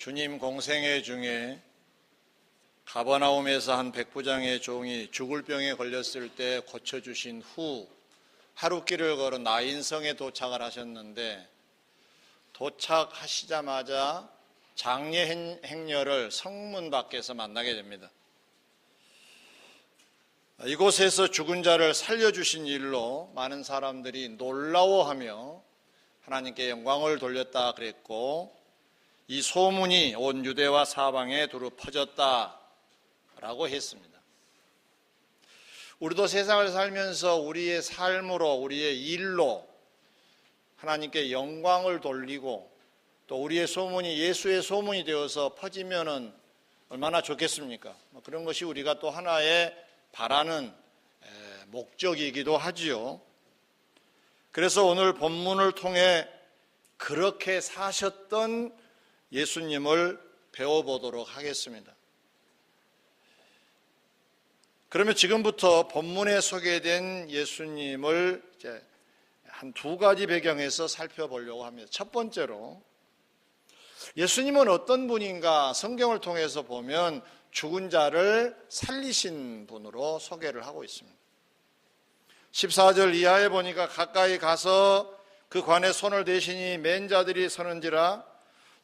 주님 공생애 중에 가버나움에서 한 백부장의 종이 죽을 병에 걸렸을 때 고쳐주신 후 하루길을 걸어 나인성에 도착을 하셨는데, 도착하시자마자 장례 행렬을 성문 밖에서 만나게 됩니다. 이곳에서 죽은 자를 살려주신 일로 많은 사람들이 놀라워하며 하나님께 영광을 돌렸다 그랬고, 이 소문이 온 유대와 사방에 두루 퍼졌다라고 했습니다. 우리도 세상을 살면서 우리의 삶으로, 우리의 일로 하나님께 영광을 돌리고 또 우리의 소문이 예수의 소문이 되어서 퍼지면은 얼마나 좋겠습니까? 그런 것이 우리가 또 하나의 바라는 목적이기도 하지요. 그래서 오늘 본문을 통해 그렇게 사셨던 예수님을 배워보도록 하겠습니다. 그러면 지금부터 본문에 소개된 예수님을 이제 한 두 가지 배경에서 살펴보려고 합니다. 첫 번째로, 예수님은 어떤 분인가 성경을 통해서 보면 죽은 자를 살리신 분으로 소개를 하고 있습니다. 14절 이하에 보니까 가까이 가서 그 관에 손을 대시니 맨 자들이 서는지라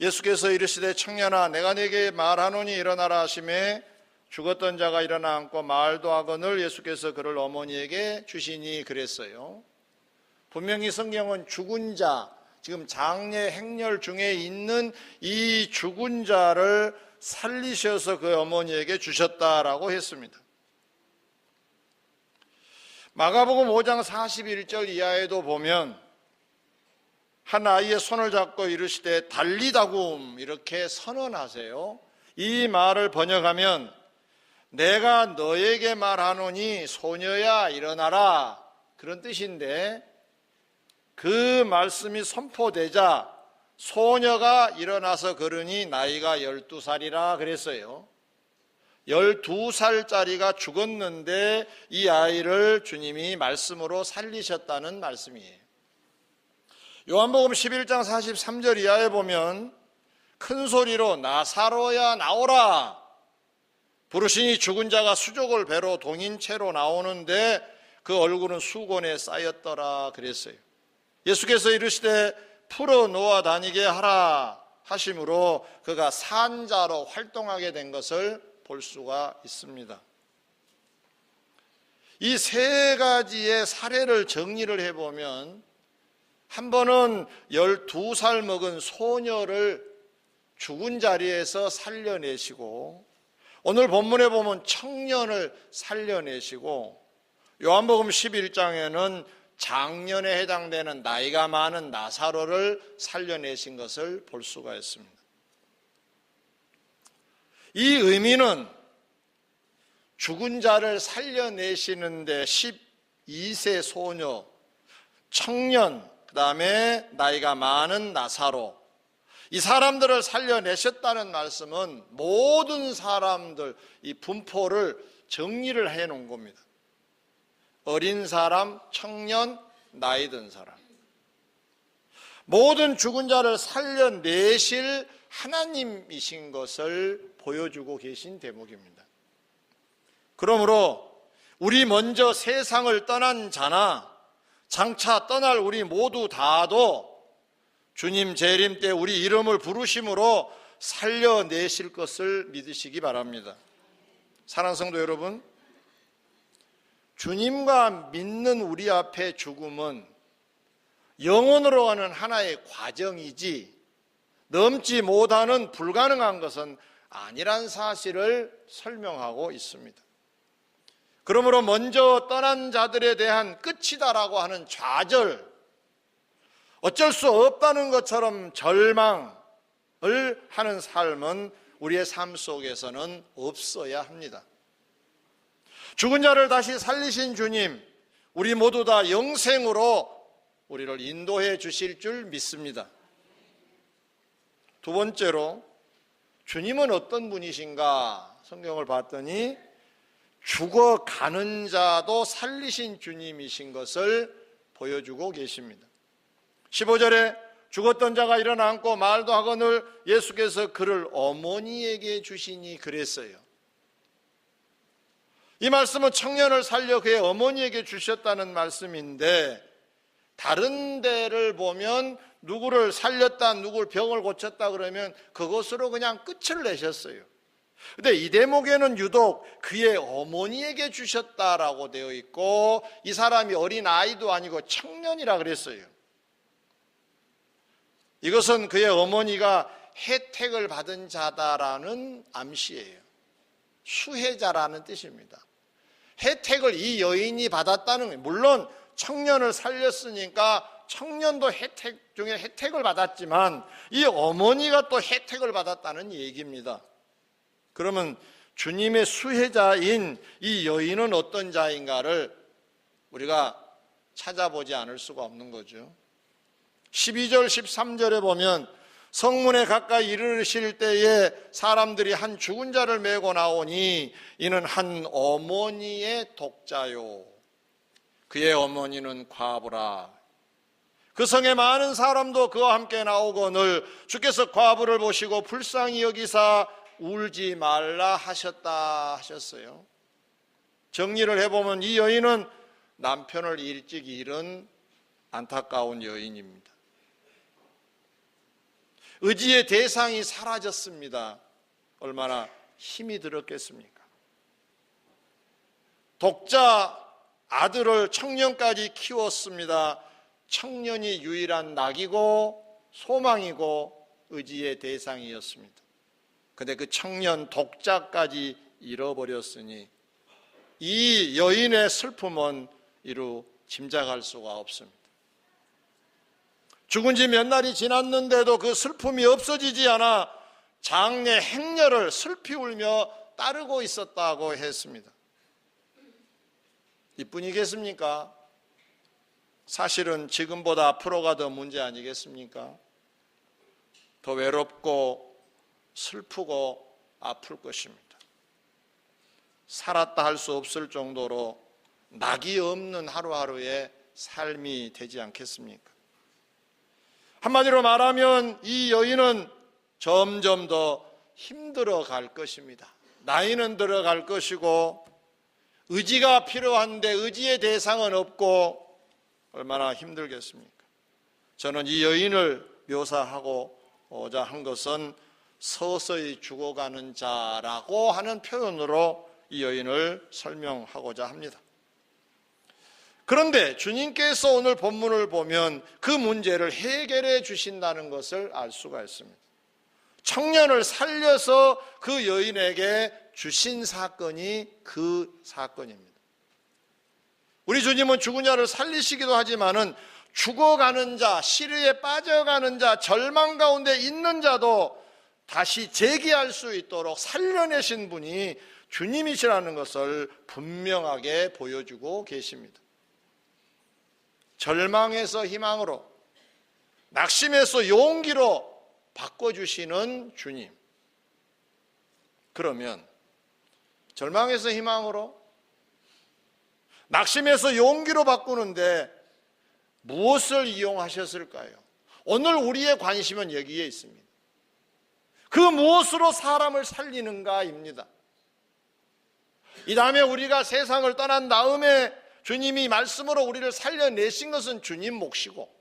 예수께서 이르시되 청년아 내가 네게 말하노니 일어나라 하시매 죽었던 자가 일어나 앉고 말도 하거늘 예수께서 그를 어머니에게 주시니 그랬어요. 분명히 성경은 죽은 자, 지금 장례 행렬 중에 있는 이 죽은 자를 살리셔서 그 어머니에게 주셨다라고 했습니다. 마가복음 5장 41절 이하에도 보면 한 아이의 손을 잡고 이르시되 달리다굼 이렇게 선언하세요. 이 말을 번역하면 내가 너에게 말하노니 소녀야 일어나라, 그런 뜻인데, 그 말씀이 선포되자 소녀가 일어나서 걸으니 나이가 12살이라 그랬어요. 12살짜리가 죽었는데 이 아이를 주님이 말씀으로 살리셨다는 말씀이에요. 요한복음 11장 43절 이하에 보면 큰 소리로 나사로야 나오라 부르시니 죽은 자가 수족을 배로 동인 채로 나오는데 그 얼굴은 수건에 쌓였더라 그랬어요. 예수께서 이르시되 풀어 놓아 다니게 하라 하심으로 그가 산자로 활동하게 된 것을 볼 수가 있습니다. 이 세 가지의 사례를 정리를 해보면, 한 번은 12살 먹은 소녀를 죽은 자리에서 살려내시고, 오늘 본문에 보면 청년을 살려내시고, 요한복음 11장에는 장년에 해당되는 나이가 많은 나사로를 살려내신 것을 볼 수가 있습니다. 이 의미는 죽은 자를 살려내시는데 12세 소녀, 청년, 그 다음에 나이가 많은 나사로, 이 사람들을 살려내셨다는 말씀은 모든 사람들, 이 분포를 정리를 해놓은 겁니다. 어린 사람, 청년, 나이 든 사람, 모든 죽은 자를 살려내실 하나님이신 것을 보여주고 계신 대목입니다. 그러므로 우리 먼저 세상을 떠난 자나 장차 떠날 우리 모두 다도 주님 재림 때 우리 이름을 부르심으로 살려내실 것을 믿으시기 바랍니다. 사랑하는 성도 여러분, 주님과 믿는 우리 앞에 죽음은 영원으로 가는 하나의 과정이지 넘지 못하는 불가능한 것은 아니란 사실을 설명하고 있습니다. 그러므로 먼저 떠난 자들에 대한 끝이다라고 하는 좌절, 어쩔 수 없다는 것처럼 절망을 하는 삶은 우리의 삶 속에서는 없어야 합니다. 죽은 자를 다시 살리신 주님, 우리 모두 다 영생으로 우리를 인도해 주실 줄 믿습니다. 두 번째로, 주님은 어떤 분이신가 성경을 봤더니 죽어가는 자도 살리신 주님이신 것을 보여주고 계십니다. 15절에 죽었던 자가 일어나고 말도 하거늘 예수께서 그를 어머니에게 주시니 그랬어요. 이 말씀은 청년을 살려 그의 어머니에게 주셨다는 말씀인데, 다른 데를 보면 누구를 살렸다, 누구를 병을 고쳤다 그러면 그것으로 그냥 끝을 내셨어요. 근데 이 대목에는 유독 그의 어머니에게 주셨다라고 되어 있고, 이 사람이 어린 아이도 아니고 청년이라 그랬어요. 이것은 그의 어머니가 혜택을 받은 자다라는 암시예요. 수혜자라는 뜻입니다. 혜택을 이 여인이 받았다는 거예요. 물론 청년을 살렸으니까 청년도 혜택 중에 혜택을 받았지만 이 어머니가 또 혜택을 받았다는 얘기입니다. 그러면 주님의 수혜자인 이 여인은 어떤 자인가를 우리가 찾아보지 않을 수가 없는 거죠. 12절 13절에 보면 성문에 가까이 이르실 때에 사람들이 한 죽은 자를 메고 나오니 이는 한 어머니의 독자요, 그의 어머니는 과부라. 그 성에 많은 사람도 그와 함께 나오거늘 주께서 과부를 보시고 불쌍히 여기사 울지 말라 하셨다 하셨어요. 정리를 해보면 이 여인은 남편을 일찍 잃은 안타까운 여인입니다. 의지의 대상이 사라졌습니다. 얼마나 힘이 들었겠습니까? 독자 아들을 청년까지 키웠습니다. 청년이 유일한 낙이고 소망이고 의지의 대상이었습니다. 그런데 그 청년 독자까지 잃어버렸으니 이 여인의 슬픔은 이루 짐작할 수가 없습니다. 죽은 지 몇 날이 지났는데도 그 슬픔이 없어지지 않아 장례 행렬을 슬피 울며 따르고 있었다고 했습니다. 이뿐이겠습니까? 사실은 지금보다 앞으로가 더 문제 아니겠습니까? 더 외롭고 슬프고 아플 것입니다. 살았다 할 수 없을 정도로 낙이 없는 하루하루의 삶이 되지 않겠습니까? 한마디로 말하면 이 여인은 점점 더 힘들어 갈 것입니다. 나이는 들어갈 것이고 의지가 필요한데 의지의 대상은 없고 얼마나 힘들겠습니까? 저는 이 여인을 묘사하고자 한 것은 서서히 죽어가는 자라고 하는 표현으로 이 여인을 설명하고자 합니다. 그런데 주님께서 오늘 본문을 보면 그 문제를 해결해 주신다는 것을 알 수가 있습니다. 청년을 살려서 그 여인에게 주신 사건이 그 사건입니다. 우리 주님은 죽은 자를 살리시기도 하지만은 죽어가는 자, 시르에 빠져가는 자, 절망 가운데 있는 자도 다시 재기할 수 있도록 살려내신 분이 주님이시라는 것을 분명하게 보여주고 계십니다. 절망에서 희망으로, 낙심에서 용기로 바꿔주시는 주님. 그러면 절망에서 희망으로, 낙심에서 용기로 바꾸는데 무엇을 이용하셨을까요? 오늘 우리의 관심은 여기에 있습니다. 그 무엇으로 사람을 살리는가입니다. 이 다음에 우리가 세상을 떠난 다음에 주님이 말씀으로 우리를 살려내신 것은 주님 몫이고,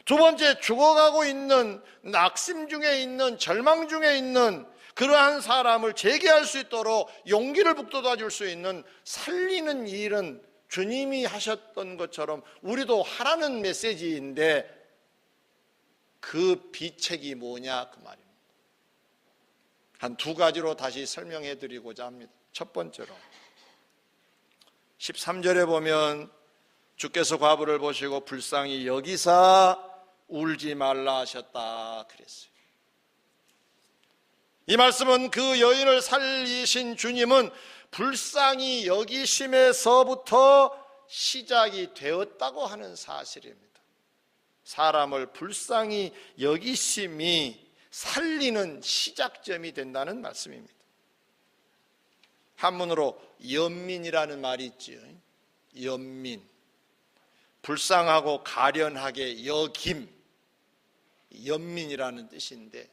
두 번째, 죽어가고 있는, 낙심 중에 있는, 절망 중에 있는 그러한 사람을 재개할 수 있도록 용기를 북돋아 줄 수 있는 살리는 일은 주님이 하셨던 것처럼 우리도 하라는 메시지인데 그 비책이 뭐냐 그 말입니다. 한 두 가지로 다시 설명해 드리고자 합니다. 첫 번째로 13절에 보면 주께서 과부를 보시고 불쌍히 여기사 울지 말라 하셨다 그랬어요. 이 말씀은 그 여인을 살리신 주님은 불쌍히 여기심에서부터 시작이 되었다고 하는 사실입니다. 사람을 불쌍히 여기심이 살리는 시작점이 된다는 말씀입니다. 한문으로 연민이라는 말이 있지요. 연민, 불쌍하고 가련하게 여김, 연민이라는 뜻인데,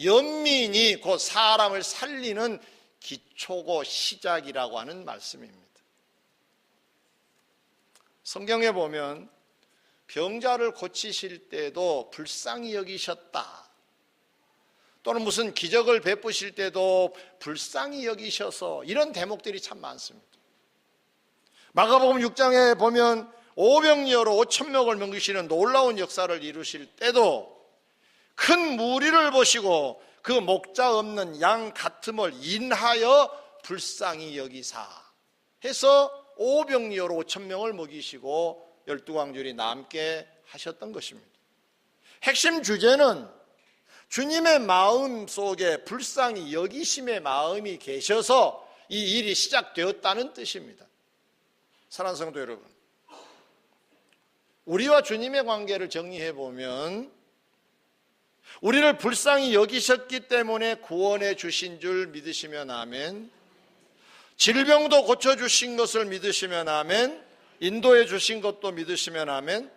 연민이 곧 사람을 살리는 기초고 시작이라고 하는 말씀입니다. 성경에 보면 병자를 고치실 때도 불쌍히 여기셨다, 또는 무슨 기적을 베푸실 때도 불쌍히 여기셔서, 이런 대목들이 참 많습니다. 마가복음 6장에 보면 오병이어로 5,000명을 먹이시는 놀라운 역사를 이루실 때도 큰 무리를 보시고 그 목자 없는 양 같음을 인하여 불쌍히 여기사 해서 오병이어로 5,000명을 먹이시고 12광줄이 남게 하셨던 것입니다. 핵심 주제는 주님의 마음 속에 불쌍히 여기심의 마음이 계셔서 이 일이 시작되었다는 뜻입니다. 사랑하는 성도 여러분, 우리와 주님의 관계를 정리해 보면 우리를 불쌍히 여기셨기 때문에 구원해 주신 줄 믿으시면 아멘, 질병도 고쳐주신 것을 믿으시면 아멘, 인도해 주신 것도 믿으시면 아멘,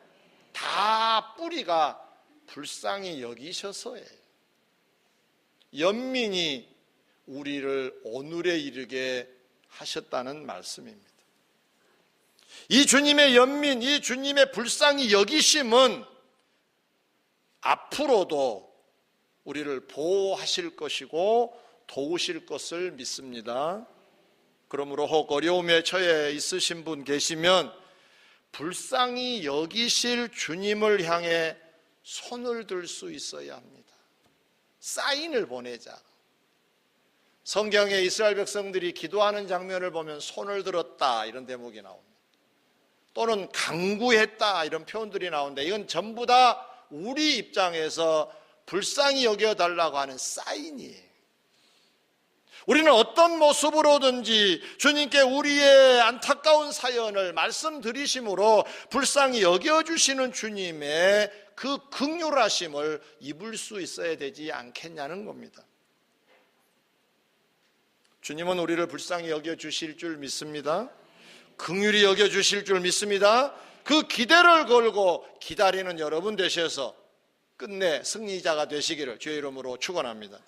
다 뿌리가 불쌍히 여기셔서예요. 연민이 우리를 오늘에 이르게 하셨다는 말씀입니다. 이 주님의 연민, 이 주님의 불쌍히 여기심은 앞으로도 우리를 보호하실 것이고 도우실 것을 믿습니다. 그러므로 혹 어려움에 처해 있으신 분 계시면 불쌍히 여기실 주님을 향해 손을 들 수 있어야 합니다. 사인을 보내자. 성경에 이스라엘 백성들이 기도하는 장면을 보면 손을 들었다 이런 대목이 나옵니다. 또는 간구했다 이런 표현들이 나오는데, 이건 전부 다 우리 입장에서 불쌍히 여겨달라고 하는 사인이에요. 우리는 어떤 모습으로든지 주님께 우리의 안타까운 사연을 말씀드리심으로 불쌍히 여겨주시는 주님의 그 긍휼하심을 입을 수 있어야 되지 않겠냐는 겁니다. 주님은 우리를 불쌍히 여겨주실 줄 믿습니다. 긍휼히 여겨주실 줄 믿습니다. 그 기대를 걸고 기다리는 여러분 되셔서 끝내 승리자가 되시기를 주의 이름으로 축원합니다.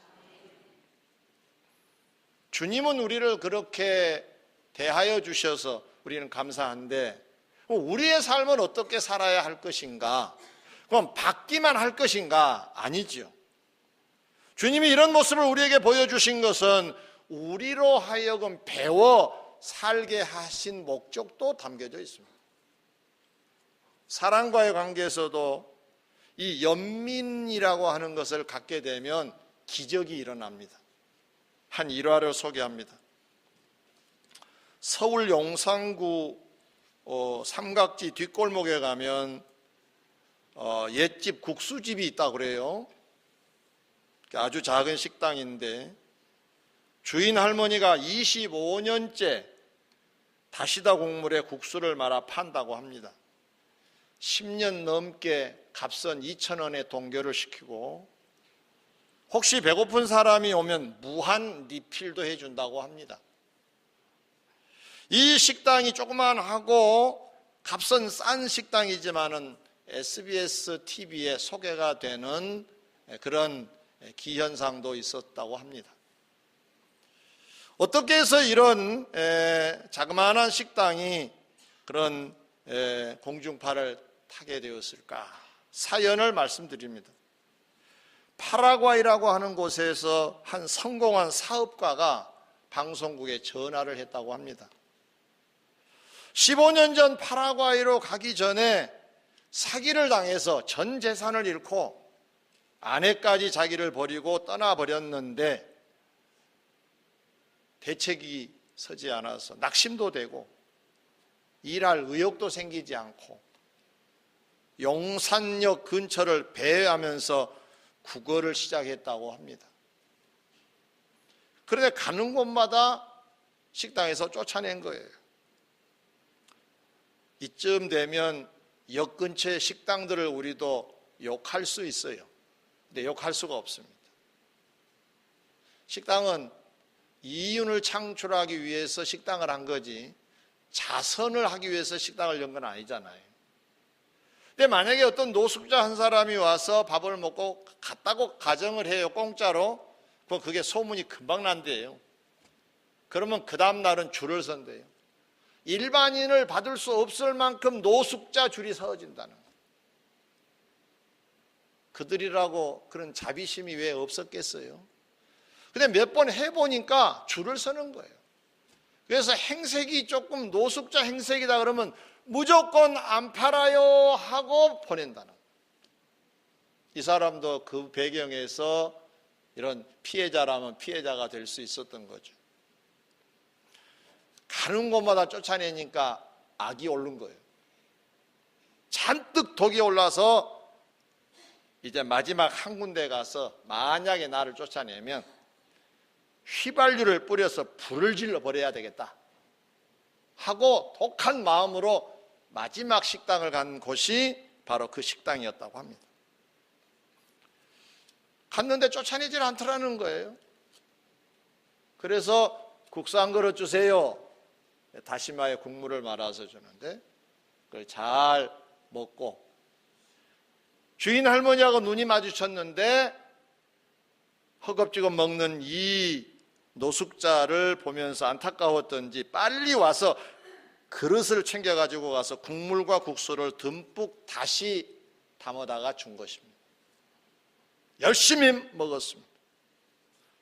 주님은 우리를 그렇게 대하여 주셔서 우리는 감사한데, 우리의 삶은 어떻게 살아야 할 것인가? 그럼 받기만 할 것인가? 아니죠. 주님이 이런 모습을 우리에게 보여주신 것은 우리로 하여금 배워 살게 하신 목적도 담겨져 있습니다. 사람과의 관계에서도 이 연민이라고 하는 것을 갖게 되면 기적이 일어납니다. 한 일화를 소개합니다. 서울 용산구 삼각지 뒷골목에 가면 옛집 국수집이 있다고 그래요. 아주 작은 식당인데 주인 할머니가 25년째 다시다 국물에 국수를 말아 판다고 합니다. 10년 넘게 값은 2,000원에 동결을 시키고 혹시 배고픈 사람이 오면 무한 리필도 해준다고 합니다. 이 식당이 조그만하고 값은 싼 식당이지만은 SBS TV에 소개가 되는 그런 기현상도 있었다고 합니다. 어떻게 해서 이런 자그마한 식당이 그런 공중파를 타게 되었을까? 사연을 말씀드립니다. 파라과이라고 하는 곳에서 한 성공한 사업가가 방송국에 전화를 했다고 합니다. 15년 전 파라과이로 가기 전에 사기를 당해서 전 재산을 잃고 아내까지 자기를 버리고 떠나버렸는데 대책이 서지 않아서 낙심도 되고 일할 의욕도 생기지 않고 용산역 근처를 배회하면서 국어를 시작했다고 합니다. 그런데 가는 곳마다 식당에서 쫓아낸 거예요. 이쯤 되면 역 근처의 식당들을 우리도 욕할 수 있어요. 근데 욕할 수가 없습니다. 식당은 이윤을 창출하기 위해서 식당을 한 거지 자선을 하기 위해서 식당을 연 건 아니잖아요. 근데 만약에 어떤 노숙자 한 사람이 와서 밥을 먹고 갔다고 가정을 해요, 공짜로. 그럼 그게 소문이 금방 난대요. 그러면 그 다음 날은 줄을 선대요. 일반인을 받을 수 없을 만큼 노숙자 줄이 서어진다는 거예요. 그들이라고 그런 자비심이 왜 없었겠어요? 근데 몇 번 해보니까 줄을 서는 거예요. 그래서 행색이 조금 노숙자 행색이다 그러면 무조건 안 팔아요 하고 보낸다는 거예요. 이 사람도 그 배경에서 이런 피해자라면 피해자가 될 수 있었던 거죠. 가는 곳마다 쫓아내니까 악이 오른 거예요. 잔뜩 독이 올라서 이제 마지막 한 군데 가서 만약에 나를 쫓아내면 휘발유를 뿌려서 불을 질러 버려야 되겠다 하고 독한 마음으로 마지막 식당을 간 곳이 바로 그 식당이었다고 합니다. 갔는데 쫓아내질 않더라는 거예요. 그래서 국수 한 그릇 주세요. 다시마에 국물을 말아서 주는데 그걸 잘 먹고 주인 할머니하고 눈이 마주쳤는데 허겁지겁 먹는 이 노숙자를 보면서 안타까웠던지 빨리 와서 그릇을 챙겨가지고 가서 국물과 국수를 듬뿍 다시 담아다가 준 것입니다. 열심히 먹었습니다.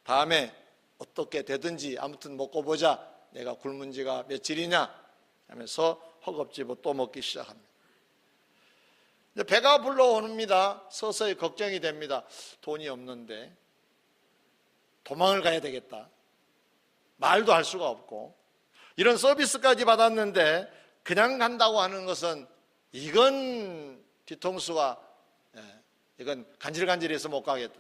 다음에 어떻게 되든지 아무튼 먹고 보자. 내가 굶은 지가 며칠이냐 하면서 허겁지겁 또 먹기 시작합니다. 배가 불러옵니다. 서서히 걱정이 됩니다. 돈이 없는데 도망을 가야 되겠다. 말도 할 수가 없고 이런 서비스까지 받았는데 그냥 간다고 하는 것은 이건 뒤통수가 이건 간질간질해서 못 가겠다.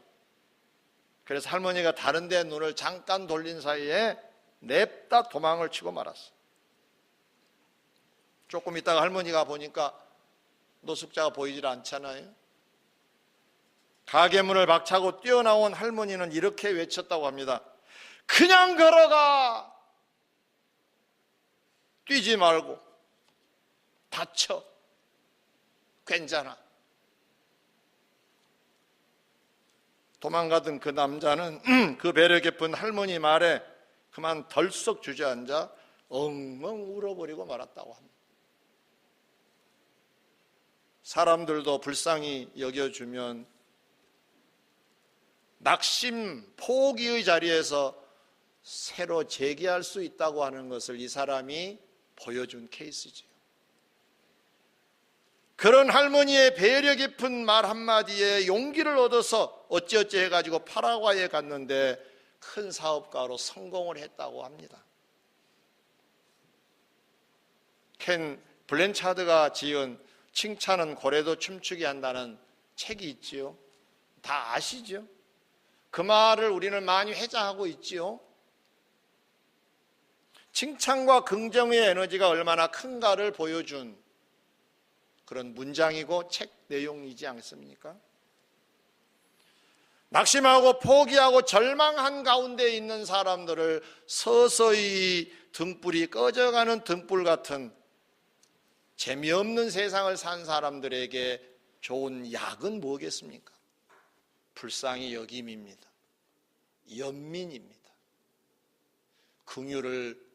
그래서 할머니가 다른 데 눈을 잠깐 돌린 사이에 냅다 도망을 치고 말았어. 조금 있다가 할머니가 보니까 노숙자가 보이질 않잖아요. 가게 문을 박차고 뛰어나온 할머니는 이렇게 외쳤다고 합니다. 그냥 걸어가. 뛰지 말고 다쳐. 괜찮아. 도망가던 그 남자는 그 배려 깊은 할머니 말에 그만 덜썩 주저앉아 엉엉 울어버리고 말았다고 합니다. 사람들도 불쌍히 여겨주면 낙심, 포기의 자리에서 새로 재기할 수 있다고 하는 것을 이 사람이 보여준 케이스지요. 그런 할머니의 배려 깊은 말 한마디에 용기를 얻어서 어찌어찌 해가지고 파라과이에 갔는데 큰 사업가로 성공을 했다고 합니다. 켄 블랜차드가 지은 칭찬은 고래도 춤추게 한다는 책이 있지요. 다 아시죠? 그 말을 우리는 많이 회자하고 있지요. 칭찬과 긍정의 에너지가 얼마나 큰가를 보여준 그런 문장이고 책 내용이지 않습니까? 낙심하고 포기하고 절망한 가운데 있는 사람들을 서서히 등불이 꺼져가는 등불 같은 재미없는 세상을 산 사람들에게 좋은 약은 뭐겠습니까? 불쌍히 여김입니다. 연민입니다. 긍휼을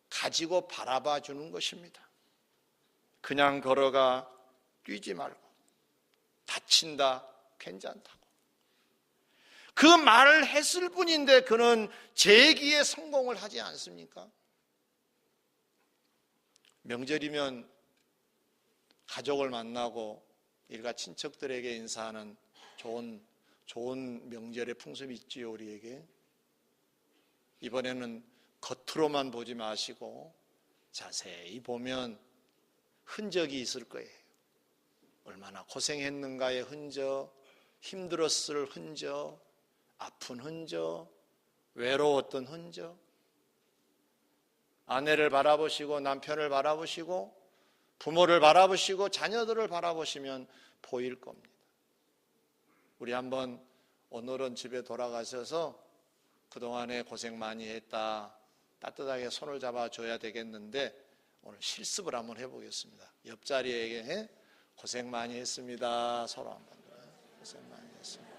가지고 바라봐 주는 것입니다. 그냥 걸어가. 뛰지 말고. 다친다. 괜찮다고. 그 말을 했을 뿐인데 그는 재기에 성공을 하지 않습니까? 명절이면 가족을 만나고 일가 친척들에게 인사하는 좋은 명절의 풍습이 있지요, 우리에게. 이번에는 겉으로만 보지 마시고 자세히 보면 흔적이 있을 거예요. 얼마나 고생했는가의 흔적, 힘들었을 흔적, 아픈 흔적, 외로웠던 흔적. 아내를 바라보시고 남편을 바라보시고 부모를 바라보시고 자녀들을 바라보시면 보일 겁니다. 우리 한번 오늘은 집에 돌아가셔서 그동안에 고생 많이 했다. 따뜻하게 손을 잡아줘야 되겠는데 오늘 실습을 한번 해보겠습니다. 옆자리에게 고생 많이 했습니다. 서로 한번 고생 많이 했습니다.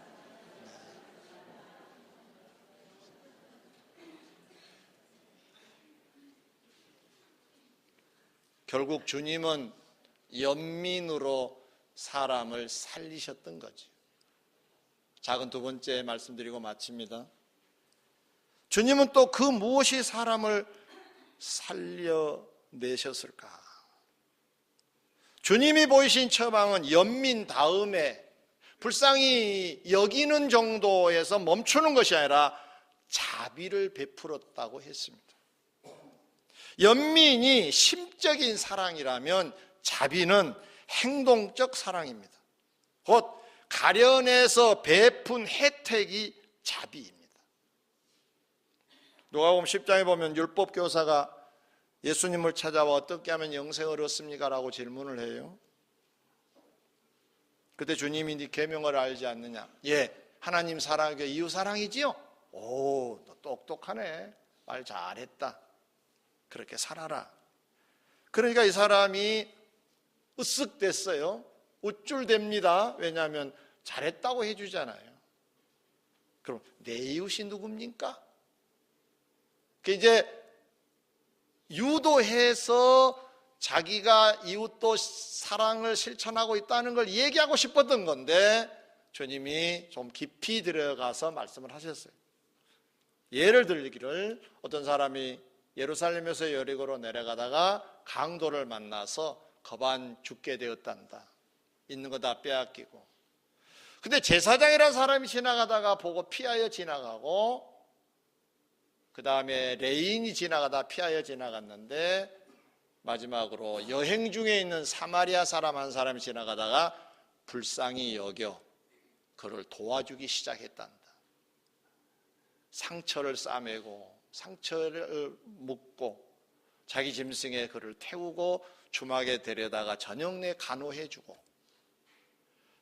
결국 주님은 연민으로 사람을 살리셨던 거죠. 작은 두 번째 말씀드리고 마칩니다. 주님은 또 그 무엇이 사람을 살려내셨을까? 주님이 보이신 처방은 연민 다음에 불쌍히 여기는 정도에서 멈추는 것이 아니라 자비를 베풀었다고 했습니다. 연민이 심적인 사랑이라면 자비는 행동적 사랑입니다. 곧 가련해서 베푼 혜택이 자비입니다. 누가복음 10장에 보면 율법 교사가 예수님을 찾아와 어떻게 하면 영생을 얻습니까? 라고 질문을 해요. 그때 주님이 네 계명을 알지 않느냐? 예, 하나님 사랑하고 이웃 사랑이지요? 오, 너 똑똑하네. 말 잘했다. 그렇게 살아라. 그러니까 이 사람이 으쓱됐어요. 우쭐댑니다. 왜냐하면 잘했다고 해주잖아요. 그럼 내 이웃이 누굽니까? 이제 유도해서 자기가 이웃도 사랑을 실천하고 있다는 걸 얘기하고 싶었던 건데 주님이 좀 깊이 들어가서 말씀을 하셨어요. 예를 들기를 어떤 사람이 예루살렘에서 여리고로 내려가다가 강도를 만나서 거반 죽게 되었단다. 있는 거 다 빼앗기고. 근데 제사장이라는 사람이 지나가다가 보고 피하여 지나가고, 그 다음에 레인이 지나가다 피하여 지나갔는데 마지막으로 여행 중에 있는 사마리아 사람 한 사람이 지나가다가 불쌍히 여겨 그를 도와주기 시작했단다. 상처를 싸매고 상처를 묶고 자기 짐승에 그를 태우고 주막에 데려다가 저녁 내 간호해주고,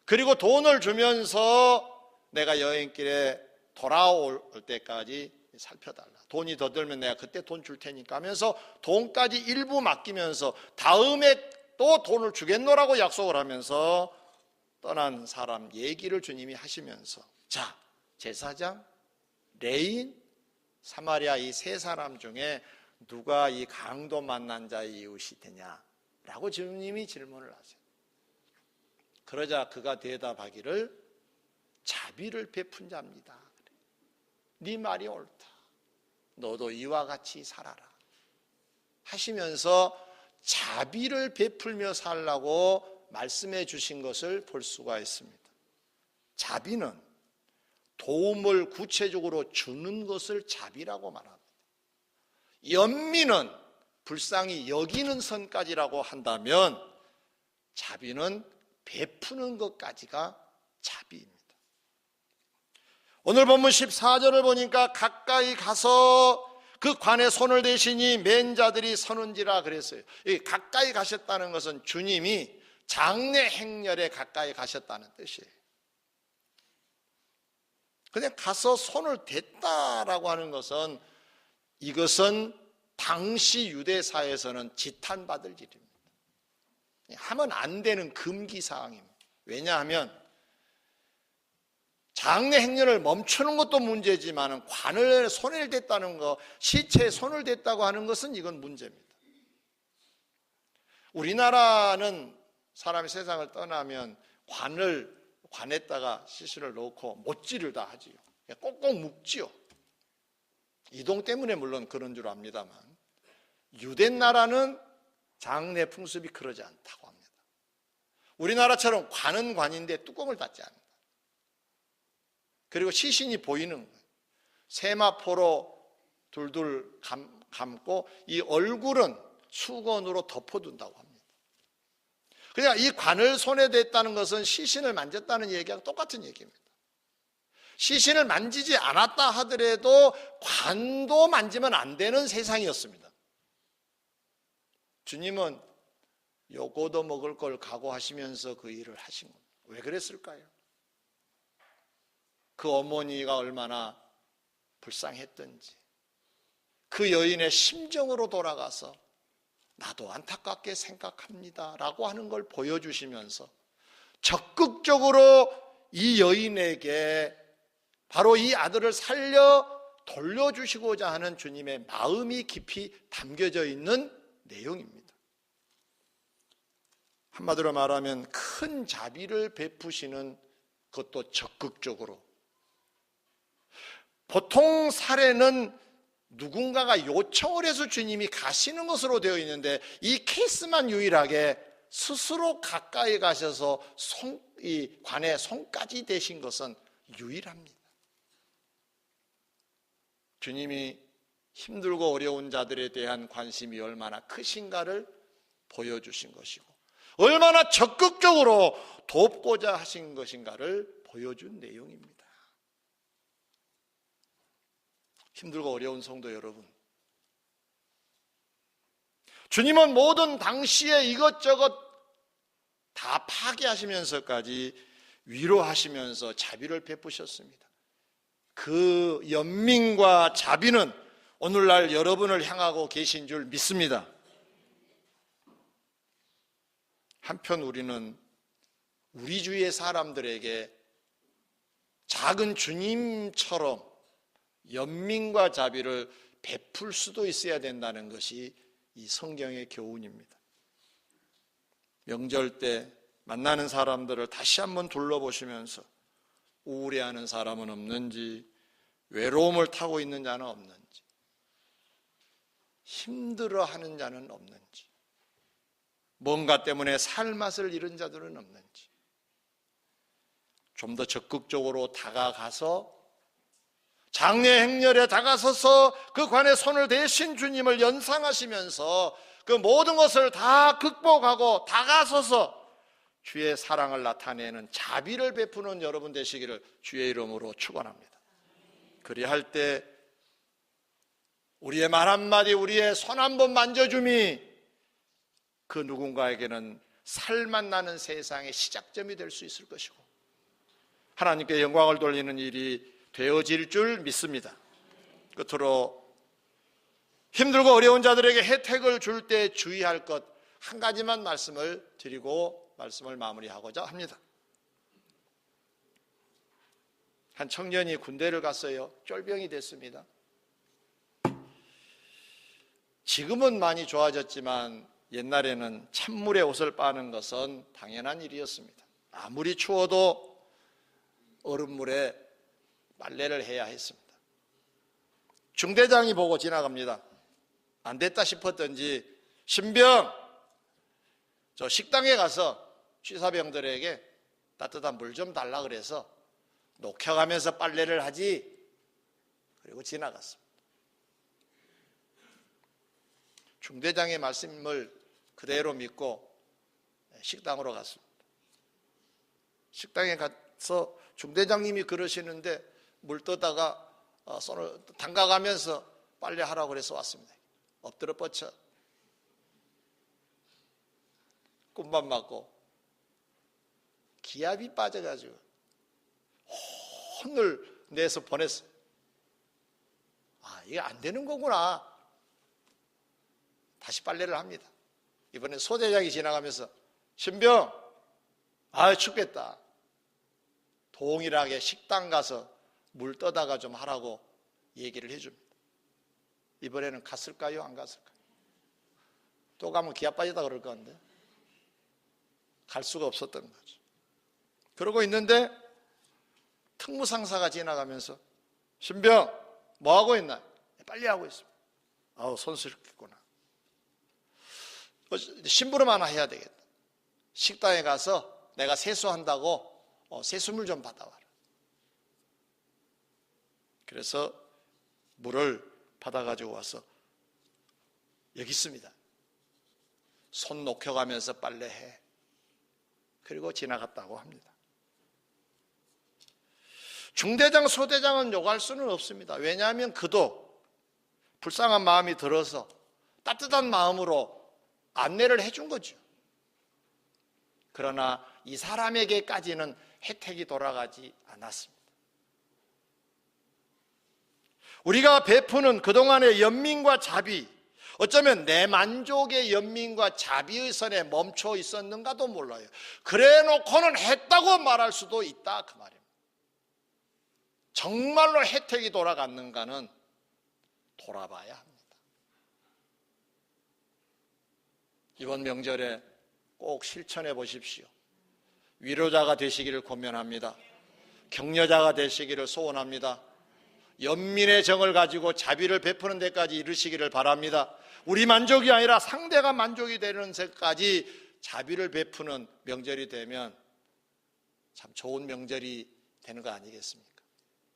그리고 돈을 주면서 내가 여행길에 돌아올 때까지 살펴달라. 돈이 더 들면 내가 그때 돈 줄 테니까 하면서 돈까지 일부 맡기면서 다음에 또 돈을 주겠노라고 약속을 하면서 떠난 사람 얘기를 주님이 하시면서, 자, 제사장, 레인, 사마리아 이 세 사람 중에 누가 이 강도 만난 자의 이웃이 되냐라고 주님이 질문을 하세요. 그러자 그가 대답하기를 자비를 베푼 자입니다. 네 말이 옳다. 너도 이와 같이 살아라 하시면서 자비를 베풀며 살라고 말씀해 주신 것을 볼 수가 있습니다. 자비는 도움을 구체적으로 주는 것을 자비라고 말합니다. 연민은 불쌍히 여기는 선까지라고 한다면 자비는 베푸는 것까지가 자비입니다. 오늘 본문 14절을 보니까 가까이 가서 그 관에 손을 대시니 맨 자들이 서는지라 그랬어요. 이 가까이 가셨다는 것은 주님이 장례 행렬에 가까이 가셨다는 뜻이에요. 그냥 가서 손을 댔다라고 하는 것은, 이것은 당시 유대사에서는 지탄받을 일입니다. 하면 안 되는 금기사항입니다. 왜냐하면 장례 행렬을 멈추는 것도 문제지만 관을 손을 댔다는 것, 시체에 손을 댔다고 하는 것은 이건 문제입니다. 우리나라는 사람이 세상을 떠나면 관에다가 시신을 넣고 못질을 다 하지요. 꼭꼭 묶지요. 이동 때문에 물론 그런 줄 압니다만, 유대 나라는 장례 풍습이 그러지 않다고 합니다. 우리나라처럼 관은 관인데 뚜껑을 닫지 않는다. 그리고 시신이 보이는 거예요. 세마포로 둘둘 감고 이 얼굴은 수건으로 덮어둔다고 합니다. 그러니까 이 관을 손에 댔다는 것은 시신을 만졌다는 얘기하고 똑같은 얘기입니다. 시신을 만지지 않았다 하더라도 관도 만지면 안 되는 세상이었습니다. 주님은 요거도 먹을 걸 각오하시면서 그 일을 하신 겁니다. 왜 그랬을까요? 그 어머니가 얼마나 불쌍했던지, 그 여인의 심정으로 돌아가서 나도 안타깝게 생각합니다 라고 하는 걸 보여주시면서 적극적으로 이 여인에게 바로 이 아들을 살려 돌려주시고자 하는 주님의 마음이 깊이 담겨져 있는 내용입니다. 한마디로 말하면 큰 자비를 베푸시는 그것도 적극적으로. 보통 사례는 누군가가 요청을 해서 주님이 가시는 것으로 되어 있는데 이 케이스만 유일하게 스스로 가까이 가셔서 이 관에 손까지 대신 것은 유일합니다. 주님이 힘들고 어려운 자들에 대한 관심이 얼마나 크신가를 보여주신 것이고 얼마나 적극적으로 돕고자 하신 것인가를 보여준 내용입니다. 힘들고 어려운 성도 여러분, 주님은 모든 당시에 이것저것 다 파괴하시면서까지 위로하시면서 자비를 베푸셨습니다. 그 연민과 자비는 오늘날 여러분을 향하고 계신 줄 믿습니다. 한편 우리는 우리 주위의 사람들에게 작은 주님처럼 연민과 자비를 베풀 수도 있어야 된다는 것이 이 성경의 교훈입니다. 명절 때 만나는 사람들을 다시 한번 둘러보시면서 우울해하는 사람은 없는지, 외로움을 타고 있는 자는 없는지, 힘들어하는 자는 없는지, 뭔가 때문에 살맛을 잃은 자들은 없는지 좀 더 적극적으로 다가가서 장례 행렬에 다가서서 그 관에 손을 대신 주님을 연상하시면서 그 모든 것을 다 극복하고 다가서서 주의 사랑을 나타내는 자비를 베푸는 여러분 되시기를 주의 이름으로 축원합니다. 그리할 때 우리의 말 한마디, 우리의 손 한 번 만져줌이 그 누군가에게는 살맛 나는 세상의 시작점이 될 수 있을 것이고 하나님께 영광을 돌리는 일이 되어질 줄 믿습니다. 끝으로 힘들고 어려운 자들에게 혜택을 줄 때 주의할 것 한 가지만 말씀을 드리고 말씀을 마무리하고자 합니다. 한 청년이 군대를 갔어요. 쫄병이 됐습니다. 지금은 많이 좋아졌지만 옛날에는 찬물에 옷을 빠는 것은 당연한 일이었습니다. 아무리 추워도 얼음물에 빨래를 해야 했습니다. 중대장이 보고 지나갑니다. 안 됐다 싶었던지 신병, 저 식당에 가서 취사병들에게 따뜻한 물 좀 달라 그래서 녹혀가면서 빨래를 하지. 그리고 지나갔습니다. 중대장의 말씀을 그대로 믿고 식당으로 갔습니다. 식당에 가서 중대장님이 그러시는데 물 떠다가 손을 담가가면서 빨래하라고 그래서 왔습니다. 엎드려 뻗쳐 꿈만 맞고 기압이 빠져가지고 혼을 내서 보냈어요. 아, 이게 안 되는 거구나. 다시 빨래를 합니다. 이번엔 소대장이 지나가면서 신병, 아 춥겠다. 동일하게 식당 가서 물 떠다가 좀 하라고 얘기를 해줍니다. 이번에는 갔을까요? 안 갔을까요? 또 가면 기압 빠지다 그럴 건데 갈 수가 없었던 거죠. 그러고 있는데 특무상사가 지나가면서 신병 뭐 하고 있나? 빨리 하고 있습니다. 아우 손스럽겠구나. 심부름 하나 해야 되겠다. 식당에 가서 내가 세수한다고 세수물 좀 받아와라. 그래서 물을 받아가지고 와서 여기 있습니다. 손 녹여가면서 빨래해. 그리고 지나갔다고 합니다. 중대장, 소대장은 욕할 수는 없습니다. 왜냐하면 그도 불쌍한 마음이 들어서 따뜻한 마음으로 안내를 해준 거죠. 그러나 이 사람에게까지는 혜택이 돌아가지 않았습니다. 우리가 베푸는 그동안의 연민과 자비, 어쩌면 내 만족의 연민과 자비의 선에 멈춰 있었는가도 몰라요. 그래 놓고는 했다고 말할 수도 있다 그 말입니다. 정말로 혜택이 돌아갔는가는 돌아봐야 합니다. 이번 명절에 꼭 실천해 보십시오. 위로자가 되시기를 권면합니다. 격려자가 되시기를 소원합니다. 연민의 정을 가지고 자비를 베푸는 데까지 이르시기를 바랍니다. 우리 만족이 아니라 상대가 만족이 되는 데까지 자비를 베푸는 명절이 되면 참 좋은 명절이 되는 거 아니겠습니까?